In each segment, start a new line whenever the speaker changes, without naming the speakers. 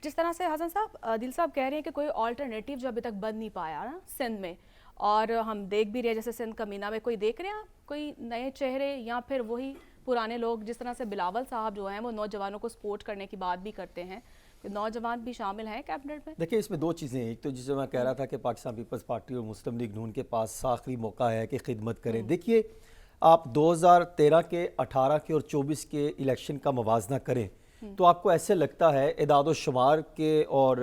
जिस तरह से हसन साहब दिल साहब कह रहे हैं कि कोई ऑल्टरनेटिव जो अभी तक बन नहीं पाया ना सिंध में, और हम देख भी रहे हैं जैसे सिंध का मीना में, कोई देख रहे हैं आप कोई नए चेहरे या फिर वही पुराने लोग? जिस तरह से बिलावल साहब जो हैं वो नौजवानों को सपोर्ट करने की बात भी करते हैं, नौजवान भी शामिल हैं कैबिनेट में?
देखिए इसमें दो चीज़ें हैं। एक तो जिसे मैं कह रहा था कि पाकिस्तान पीपल्स पार्टी और मुस्लिम लीग नून के पास आखिरी मौका है कि खिदमत करें। देखिए आप 2013 के, 18 के और 24 के इलेक्शन का मवाजना करें तो आपको ऐसे लगता है इदाद व शुमार के और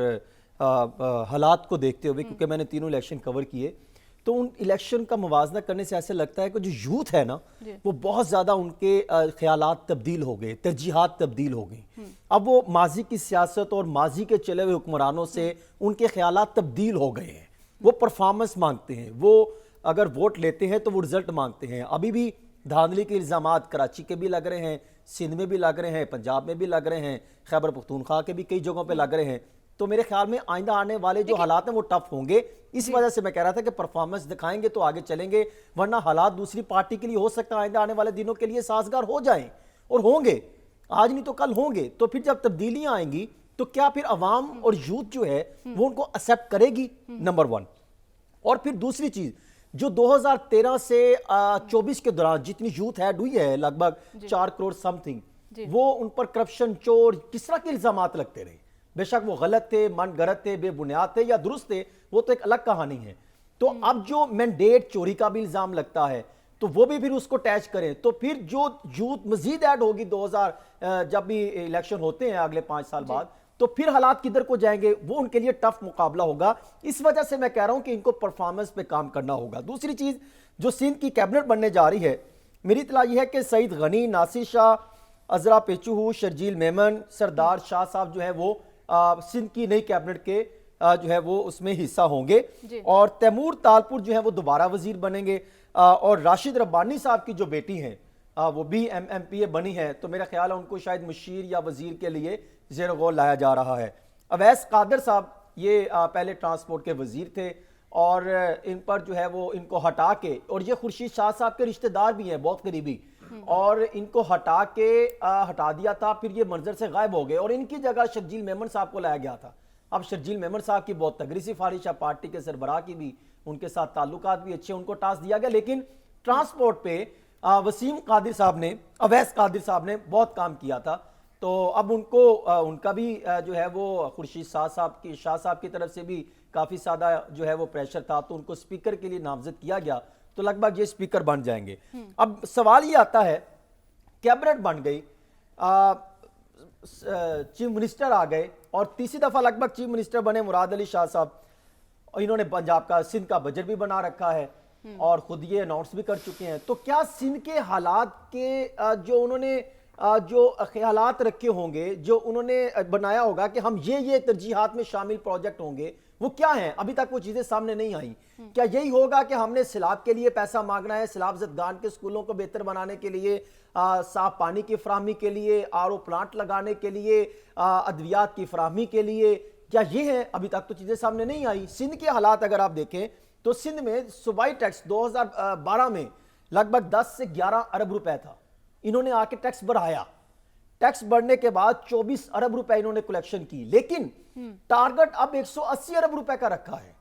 हालात को देखते हुए, क्योंकि मैंने तीनों इलेक्शन कवर किए, तो उन इलेक्शन का मुवाजना करने से ऐसे लगता है कि जो यूथ है ना वो बहुत ज़्यादा उनके ख्यालात तब्दील हो गए, तरजीहात तब्दील हो गई। अब वो माजी की सियासत और माजी के चले हुए हुक्मरानों से उनके ख्यालात तब्दील हो गए हैं। वो परफॉर्मेंस मांगते हैं, वो अगर वोट लेते हैं तो वो रिजल्ट मांगते हैं। अभी भी धांधली के इल्ज़ामात कराची के भी लग रहे हैं, सिंध में भी लग रहे हैं, पंजाब में भी लग रहे हैं, खैबर पख्तूनख्वा के भी कई जगहों पे लग रहे हैं। तो मेरे ख्याल में आइंदा आने वाले जो हालात हैं वो टफ होंगे। इस वजह से मैं कह रहा था कि परफॉर्मेंस दिखाएंगे तो आगे चलेंगे, वरना हालात दूसरी पार्टी के लिए हो सकता है आइंदा आने वाले दिनों के लिए साजगार हो जाएं, और होंगे, आज नहीं तो कल होंगे। तो फिर जब तब्दीलियां आएंगी तो क्या फिर अवाम और यूथ जो है वो उनको एक्सेप्ट करेगी, नंबर वन। और फिर दूसरी चीज, जो 2013 से 24 के दौरान जितनी यूथ ऐड हुई है, लगभग 4 करोड़ समथिंग, वो उन पर करप्शन, चोर, किस तरह के इल्जामात लगते रहे। बेशक वो गलत थे, मन गलत थे, बेबुनियाद थे या दुरुस्त थे, वो तो एक अलग कहानी है। तो अब जो मैंडेट चोरी का भी इल्जाम लगता है तो वो भी फिर उसको अटैच करें, तो फिर जो यूथ मजीद ऐड होगी 2000 जब भी इलेक्शन होते हैं अगले 5 साल बाद, तो फिर हालात किधर को जाएंगे, वो उनके लिए टफ मुकाबला होगा। इस वजह से मैं कह रहा हूं कि इनको परफॉर्मेंस पे काम करना होगा। दूसरी चीज, जो सिंध की कैबिनेट बनने जा रही है, मेरी इतला यह है कि सईद गनी, नासिर शाह, अजरा पेचूहू, शर्जील मेमन, सरदार शाह साहब जो है वो सिंध की नई कैबिनेट के जो है वो उसमें हिस्सा होंगे, और तैमूर तालपुर जो है वो दोबारा वजीर बनेंगे, और राशिद रब्बानी साहब की जो बेटी हैं वो भी MPA बनी है, तो मेरा ख्याल है उनको शायद मुशीर या वजीर के लिए ज़ेर गौर लाया जा रहा है। अवैस कादर साहब ये पहले ट्रांसपोर्ट के वजीर थे, और इन पर जो है वो इनको हटा के, और ये खुर्शीद शाह साहब के रिश्तेदार भी हैं बहुत करीबी, और इनको हटा दिया था, फिर ये मंजर से गायब हो गए, और इनकी जगह शर्जील मेमन साहब को लाया गया था। अब शर्जील मेमन साहब की बहुत तगड़ी सिफारिश है, पार्टी के सरबराह की भी, उनके साथ ताल्लुकात भी अच्छे, उनको टास्क दिया गया। लेकिन ट्रांसपोर्ट पे वसीम कादिर साहब ने, अवैस कादिर साहब ने बहुत काम किया था, तो अब उनको उनका भी जो है वो खुर्शीद शाह साहब की तरफ से भी काफ़ी ज़्यादा जो है वो प्रेशर था, तो उनको स्पीकर के लिए नामजद किया गया, तो लगभग ये स्पीकर बन जाएंगे। अब सवाल ये आता है, कैबिनेट बन गई, चीफ मिनिस्टर आ गए, और तीसरी दफ़ा लगभग चीफ मिनिस्टर बने मुराद अली शाह साहब, और इन्होंने पंजाब का, सिंध का बजट भी बना रखा है और खुद ये अनाउंस भी कर चुके हैं। तो क्या सिंध के हालात के जो उन्होंने जो ख्यालात रखे होंगे, जो उन्होंने बनाया होगा कि हम ये तरजीहात में शामिल प्रोजेक्ट होंगे, वो क्या हैं? अभी तक वो चीज़ें सामने नहीं आई। क्या यही होगा कि हमने सैलाब के लिए पैसा मांगना है, सैलाब ज़दगान के स्कूलों को बेहतर बनाने के लिए, साफ पानी की फराहमी के लिए, RO प्लांट लगाने के लिए, अद्वियात की फराहमी के लिए, क्या ये है? अभी तक तो चीज़ें सामने नहीं आई। सिंध के हालात अगर आप देखें तो सिंध में सूबाई टैक्स 2012 में लगभग 10 से 11 अरब रुपए था, इन्होंने आके टैक्स बढ़ाया, टैक्स बढ़ने के बाद 24 अरब रुपए इन्होंने कलेक्शन की, लेकिन टारगेट अब 180 अरब रुपए का रखा है।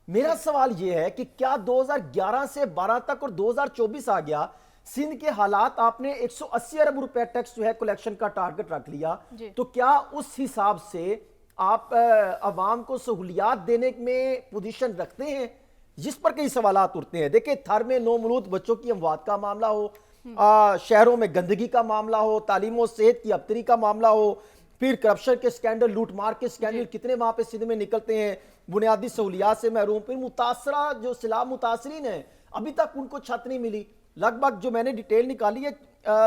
मेरा सवाल यह है कि क्या 2011 से 12 तक और 2024 आ गया, सिंध के हालात, आपने 180 अरब रुपए टैक्स जो है कलेक्शन का टारगेट रख लिया, तो क्या उस हिसाब से आप अवाम को सहूलियात देने में पोजीशन रखते हैं? जिस पर कई सवालात उठते हैं। देखिए, थर में नौमौलूद बच्चों की अमवात का मामला हो, शहरों में गंदगी का मामला हो, तालीम और सेहत की अबतरी का मामला हो, फिर करप्शन के स्कैंडल, लूटमार के स्कैंडल कितने वहां पे सिंध में निकलते हैं, बुनियादी सहूलियात से महरूम, फिर मुतासरा जो सैलाब मुतासरीन है अभी तक उनको छत नहीं मिली। लगभग जो मैंने डिटेल निकाली है,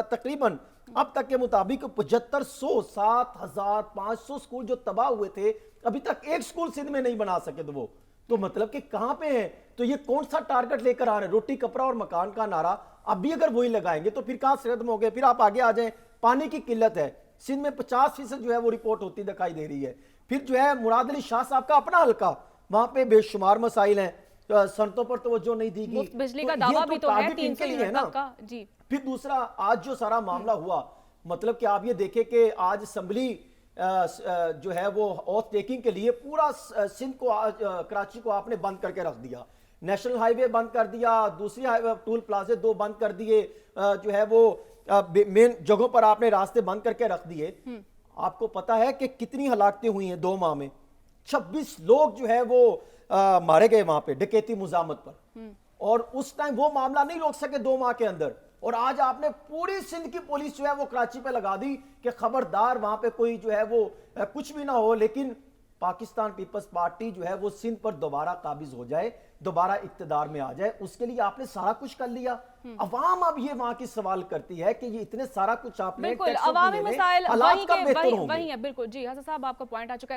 तकरीबन अब तक के मुताबिक 7500 7500 स्कूल जो तबाह हुए थे, अभी तक एक स्कूल सिंध में नहीं बना सके। तो मतलब कि कहां पे है? तो ये कौन सा टारगेट लेकर आ रहे हैं? रोटी कपड़ा और मकान का नारा अब भी अगर वही लगाएंगे तो फिर कहां से खत्म हो गए? फिर आप आगे आ जाएं, पानी की किल्लत है सिंध में, 50% जो है वो रिपोर्ट होती दिखाई दे रही है। फिर जो है मुराद अली शाह साहब का अपना हल्का, वहां पे बेशुमार मसाइल हैं, सनतों पर तवज्जो नहीं दी गई,
बिजली का दावा भी तो है 300 यूनिट तक का। जी।
फिर दूसरा, आज जो सारा मामला हुआ, मतलब कि आप ये देखें कि आज असेंबली جو ہے وہ اوتھ ٹیکنگ کے لیے پورا سندھ کو کراچی کو آپ نے بند کر کے رکھ دیا. نیشنل ہائی وے بند کر دیا, دوسری ٹول پلازے 2 بند کر دیے, جو ہے وہ مین جگہوں پر آپ نے راستے بند کر کے رکھ دیے. آپ کو پتا ہے کہ کتنی ہلاکتیں ہوئی ہیں 2 ماہ میں؟ 26 لوگ جو ہے وہ مارے گئے وہاں پہ ڈکیتی مزاحمت پر, اور اس ٹائم وہ معاملہ نہیں روک سکے 2 ماہ کے اندر. اور آج آپ نے پوری سندھ کی پولیس جو ہے وہ کراچی پہ لگا دی کہ خبردار وہاں پہ کوئی جو ہے وہ کچھ بھی نہ ہو, لیکن پاکستان پیپلز پارٹی جو ہے وہ سندھ پر دوبارہ قابض ہو جائے, دوبارہ اقتدار میں آ جائے. اس کے لیے آپ نے سارا کچھ کر لیا. عوام اب یہ وہاں کی سوال کرتی ہے کہ یہ اتنے سارا کچھ آپ نے
بالکل عوامی مسائل وہیں ہیں بالکل جی. حسن صاحب آپ کا پوائنٹ آ چکا ہے.